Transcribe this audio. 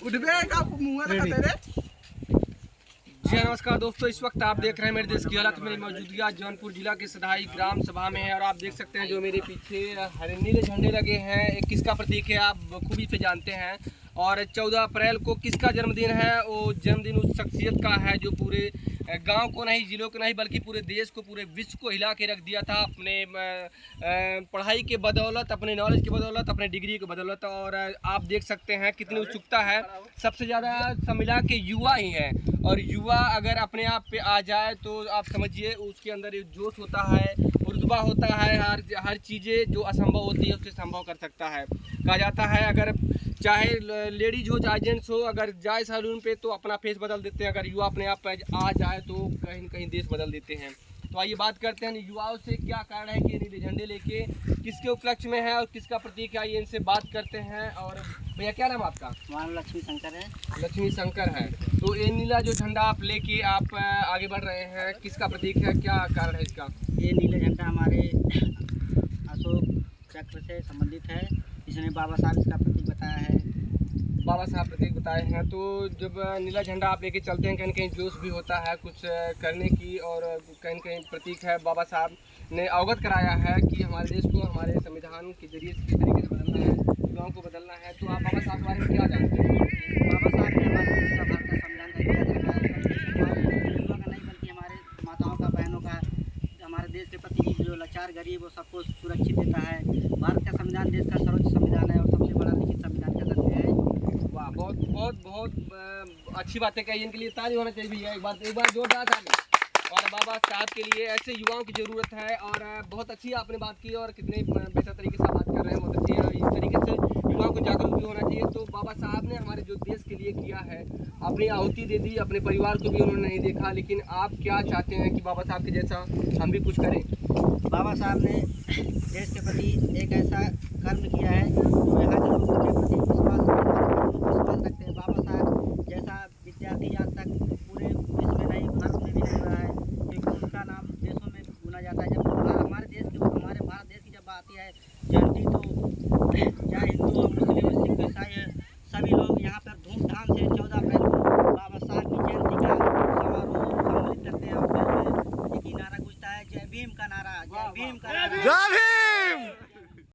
जी नमस्कार दोस्तों, इस वक्त आप देख रहे हैं मेरे देश की हालत। मेरी मौजूदगी जौनपुर जिला के सदाई ग्राम सभा में है और आप देख सकते हैं जो मेरे पीछे हरे नीले झंडे लगे हैं, एक किसका प्रतीक है आप खूबी से जानते हैं। और 14 अप्रैल को किसका जन्मदिन है? वो जन्मदिन उस शख्सियत का है जो पूरे गांव को नहीं, जिलों को नहीं, बल्कि पूरे देश को, पूरे विश्व को हिला के रख दिया था अपने पढ़ाई के बदौलत, अपने नॉलेज के बदौलत, अपने डिग्री के बदौलत। और आप देख सकते हैं कितनी उत्सुकता है। सबसे ज़्यादा सब मिला के युवा ही हैं, और युवा अगर अपने आप पे आ जाए तो आप समझिए उसके अंदर एक जोश होता है, रुतबा होता है। हर चीज़ें जो असंभव होती है उसे संभव कर सकता है। कहा जाता है अगर चाहे लेडीज हो चाहे जेंट्स हो, अगर जाए सैलून पे तो अपना फेस बदल देते हैं। अगर युवा अपने आप पे आ जाए तो कहीं न कहीं देश बदल देते हैं। तो आइए बात करते हैं युवाओं से, क्या कारण है कि नीले झंडे लेके किसके उपलक्ष्य में है और किसका प्रतीक है। आइए इनसे बात करते हैं। और भैया क्या नाम आपका? हमारा लक्ष्मी शंकर है। लक्ष्मी शंकर है। तो ये नीला जो झंडा आप लेके आप आगे बढ़ रहे हैं, किसका प्रतीक है, क्या कारण है इसका? ये नीला झंडा हमारे अशोक चक्र से संबंधित है। इसने बाबा साहब इसका प्रतीक बताया है। बाबा साहब प्रतीक बताए हैं। तो जब नीला झंडा आप लेके चलते हैं, कहीं न कहीं जोश भी होता है कुछ करने की, और कहीं न कहीं प्रतीक है। बाबा साहब ने अवगत कराया है कि हमारे देश को हमारे संविधान के जरिए किस तरीके से बदलना है, युवाओं को बदलना है। तो आप बाबा साहब के बारे में क्या जानते हैं? बाबा साहब ने हमारे देश का, भारत का संविधान का इतिहास रखा है। हमारे युवा का नहीं बल्कि हमारे माताओं का, बहनों का, हमारे देश के प्रति जो लाचार गरीब वो सबको सुरक्षित देता है। भारत का संविधान देश का सर्वोच्च संविधान है और सबसे बड़ा लिखित संविधान कह सकते हैं। वाह, बहुत बहुत बहुत अच्छी बातें कही। इनके लिए ताली होना चाहिए भैया, एक बार जोरदार ताली। और बाबा साहब के लिए ऐसे युवाओं की ज़रूरत है। और बहुत अच्छी आपने बात की और कितने बेहतर तरीके से आप बात कर रहे हैं, बहुत अच्छी है। इस तरीके से युवाओं को जागरूक भी होना चाहिए। तो बाबा साहब ने हमारे जो देश के लिए किया है, अपनी आहुति दे दी, अपने परिवार को भी उन्होंने नहीं देखा। लेकिन आप क्या चाहते हैं कि बाबा साहब के जैसा हम भी कुछ करें? बाबा साहब ने देश के प्रति एक ऐसा कर्म किया है जो यहाँ के लोगों के प्रति विश्वास रखते हैं। बाबा साहब जैसा विद्यार्थी आज तक पूरे विश्व में नहीं, भारत में भी नहीं रहा है, क्योंकि उनका नाम देशों में गुना जाता है। जब हमारे भारत देश की जब आती है जयंती, तो चाहे हिंदू हो, मुस्लिम हो, सिख ईसाई है, सभी लोग यहाँ पर धूमधाम से 14